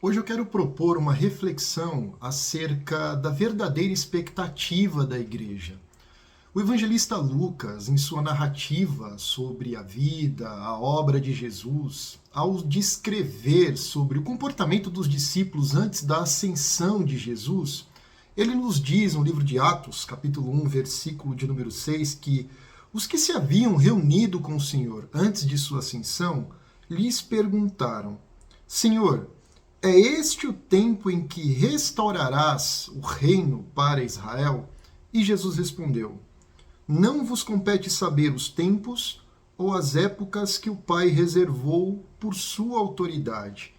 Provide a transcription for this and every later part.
Hoje eu quero propor uma reflexão acerca da verdadeira expectativa da igreja. O evangelista Lucas, em sua narrativa sobre a vida, a obra de Jesus, ao descrever sobre o comportamento dos discípulos antes da ascensão de Jesus, ele nos diz no livro de Atos, capítulo 1, versículo de número 6, que os que se haviam reunido com o Senhor antes de sua ascensão lhes perguntaram: Senhor, é este o tempo em que restaurarás o reino para Israel? E Jesus respondeu: Não vos compete saber os tempos ou as épocas que o Pai reservou por sua autoridade,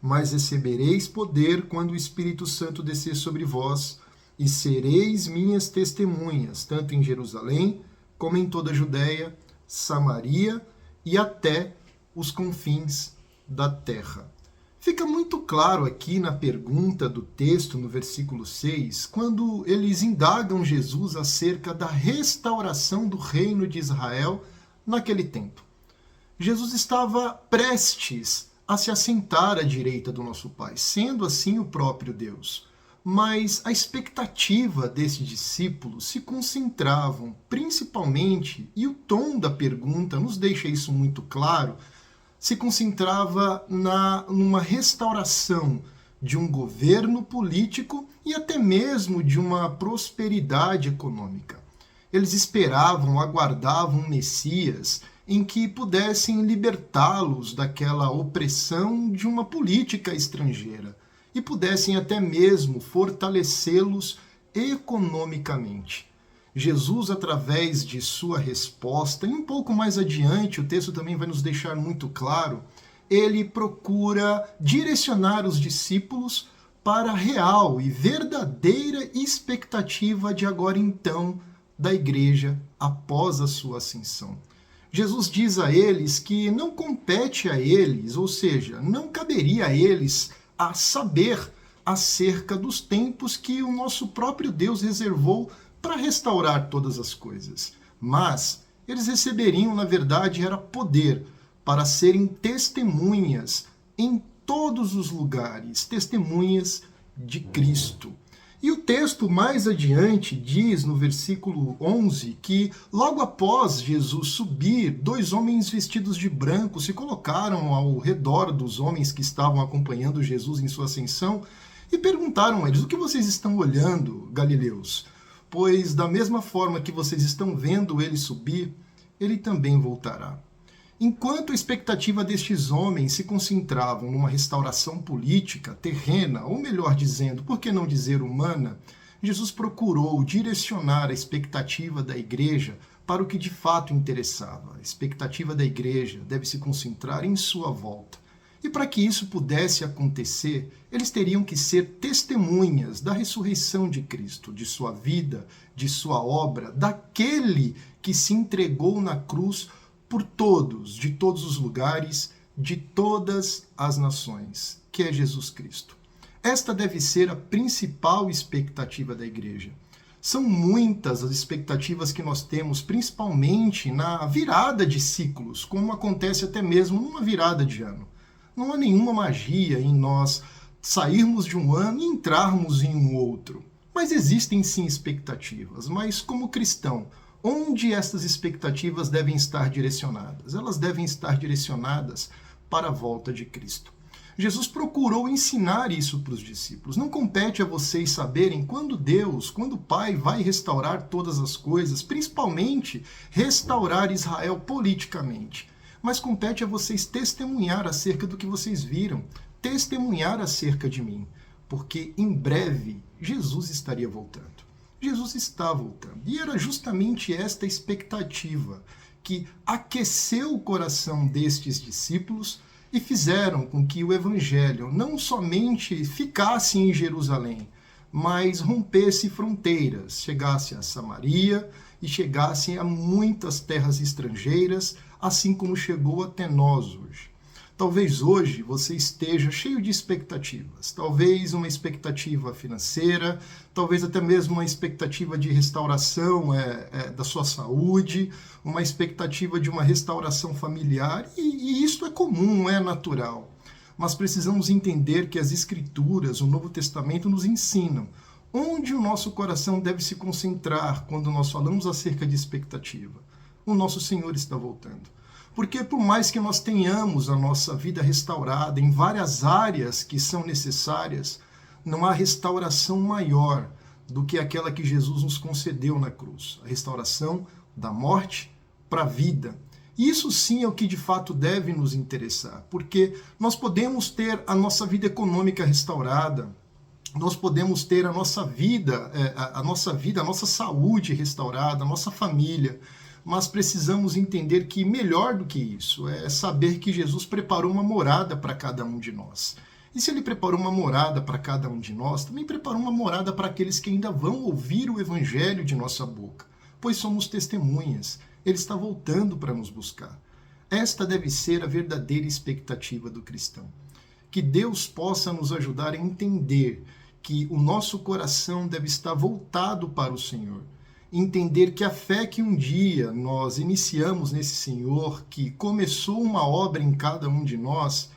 mas recebereis poder quando o Espírito Santo descer sobre vós, e sereis minhas testemunhas, tanto em Jerusalém, como em toda a Judéia, Samaria e até os confins da terra. Fica muito claro aqui na pergunta do texto, no versículo 6, quando eles indagam Jesus acerca da restauração do reino de Israel naquele tempo. Jesus estava prestes a se assentar à direita do nosso Pai, sendo assim o próprio Deus. Mas a expectativa desses discípulos se concentravam principalmente, e o tom da pergunta nos deixa isso muito claro, se concentrava numa restauração de um governo político e até mesmo de uma prosperidade econômica. Eles esperavam, aguardavam um Messias em que pudessem libertá-los daquela opressão de uma política estrangeira e pudessem até mesmo fortalecê-los economicamente. Jesus, através de sua resposta, e um pouco mais adiante, o texto também vai nos deixar muito claro, ele procura direcionar os discípulos para a real e verdadeira expectativa de agora então da igreja após a sua ascensão. Jesus diz a eles que não compete a eles, ou seja, não caberia a eles a saber acerca dos tempos que o nosso próprio Deus reservou para restaurar todas as coisas. Mas eles receberiam, na verdade, era poder para serem testemunhas em todos os lugares, testemunhas de Cristo. E o texto mais adiante diz, no versículo 11, que logo após Jesus subir, 2 homens vestidos de branco se colocaram ao redor dos homens que estavam acompanhando Jesus em sua ascensão e perguntaram a eles: o que vocês estão olhando, galileus? Pois da mesma forma que vocês estão vendo ele subir, ele também voltará. Enquanto a expectativa destes homens se concentravam numa restauração política, terrena, ou melhor dizendo, por que não dizer humana, Jesus procurou direcionar a expectativa da igreja para o que de fato interessava. A expectativa da igreja deve se concentrar em sua volta. E para que isso pudesse acontecer, eles teriam que ser testemunhas da ressurreição de Cristo, de sua vida, de sua obra, daquele que se entregou na cruz por todos, de todos os lugares, de todas as nações, que é Jesus Cristo. Esta deve ser a principal expectativa da igreja. São muitas as expectativas que nós temos, principalmente na virada de ciclos, como acontece até mesmo numa virada de ano. Não há nenhuma magia em nós sairmos de um ano e entrarmos em um outro. Mas existem sim expectativas. Mas como cristão, onde estas expectativas devem estar direcionadas? Elas devem estar direcionadas para a volta de Cristo. Jesus procurou ensinar isso para os discípulos. Não compete a vocês saberem quando Deus, quando o Pai vai restaurar todas as coisas, principalmente restaurar Israel politicamente. Mas compete a vocês testemunhar acerca do que vocês viram, testemunhar acerca de mim, porque em breve Jesus estaria voltando. Jesus está voltando. E era justamente esta expectativa que aqueceu o coração destes discípulos e fizeram com que o evangelho não somente ficasse em Jerusalém, mas rompesse fronteiras, chegasse a Samaria e chegasse a muitas terras estrangeiras, assim como chegou até nós hoje. Talvez hoje você esteja cheio de expectativas, talvez uma expectativa financeira, talvez até mesmo uma expectativa de restauração da sua saúde, uma expectativa de uma restauração familiar, e isso é comum, é natural. mas precisamos entender que as Escrituras, o Novo Testamento, nos ensinam onde o nosso coração deve se concentrar quando nós falamos acerca de expectativa. O nosso Senhor está voltando. Porque por mais que nós tenhamos a nossa vida restaurada em várias áreas que são necessárias, não há restauração maior do que aquela que Jesus nos concedeu na cruz. A restauração da morte para a vida. Isso sim é o que de fato deve nos interessar, porque nós podemos ter a nossa vida econômica restaurada, nós podemos ter a nossa vida, a nossa saúde restaurada, a nossa família, mas precisamos entender que melhor do que isso é saber que Jesus preparou uma morada para cada um de nós. E se ele preparou uma morada para cada um de nós, também preparou uma morada para aqueles que ainda vão ouvir o evangelho de nossa boca, pois somos testemunhas. Ele está voltando para nos buscar. Esta deve ser a verdadeira expectativa do cristão. Que Deus possa nos ajudar a entender que o nosso coração deve estar voltado para o Senhor. Entender que a fé que um dia nós iniciamos nesse Senhor, que começou uma obra em cada um de nós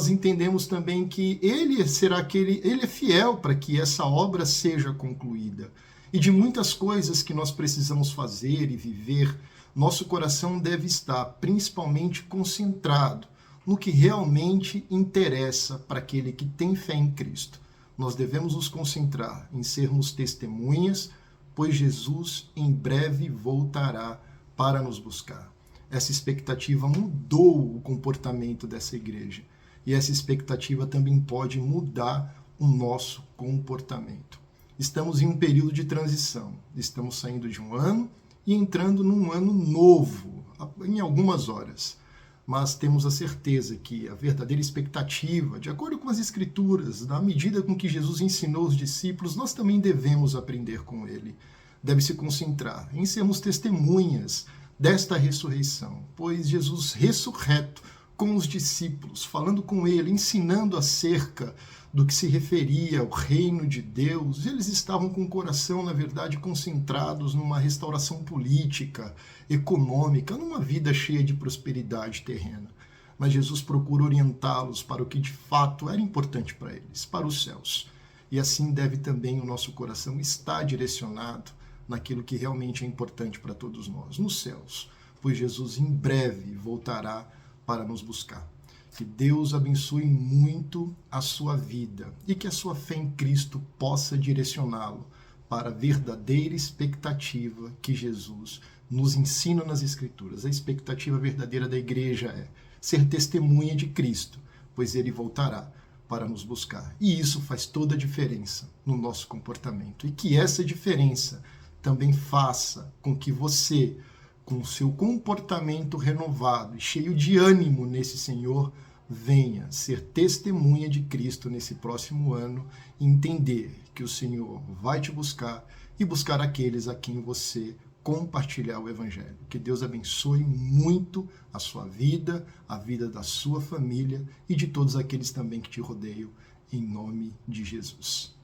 entendemos também que Ele é fiel para que essa obra seja concluída. E de muitas coisas que nós precisamos fazer e viver, nosso coração deve estar principalmente concentrado no que realmente interessa para aquele que tem fé em Cristo. Nós devemos nos concentrar em sermos testemunhas, pois Jesus em breve voltará para nos buscar. Essa expectativa mudou o comportamento dessa igreja. E essa expectativa também pode mudar o nosso comportamento. Estamos em um período de transição. Estamos saindo de um ano e entrando num ano novo, em algumas horas. Mas temos a certeza que a verdadeira expectativa, de acordo com as Escrituras, na medida com que Jesus ensinou os discípulos, nós também devemos aprender com ele. Deve se concentrar em sermos testemunhas desta ressurreição, pois Jesus ressurreto com os discípulos, falando com ele, ensinando acerca do que se referia ao reino de Deus, eles estavam com o coração, na verdade, concentrados numa restauração política, econômica, numa vida cheia de prosperidade terrena. Mas Jesus procura orientá-los para o que de fato era importante para eles, para os céus. E assim deve também o nosso coração estar direcionado naquilo que realmente é importante para todos nós, nos céus, pois Jesus em breve voltará para nos buscar. Que Deus abençoe muito a sua vida e que a sua fé em Cristo possa direcioná-lo para a verdadeira expectativa que Jesus nos ensina nas Escrituras. A expectativa verdadeira da igreja é ser testemunha de Cristo, pois ele voltará para nos buscar. E isso faz toda a diferença no nosso comportamento. E que essa diferença também faça com que você, com o seu comportamento renovado e cheio de ânimo nesse Senhor, venha ser testemunha de Cristo nesse próximo ano e entender que o Senhor vai te buscar e buscar aqueles a quem você compartilhar o Evangelho. Que Deus abençoe muito a sua vida, a vida da sua família e de todos aqueles também que te rodeiam, em nome de Jesus.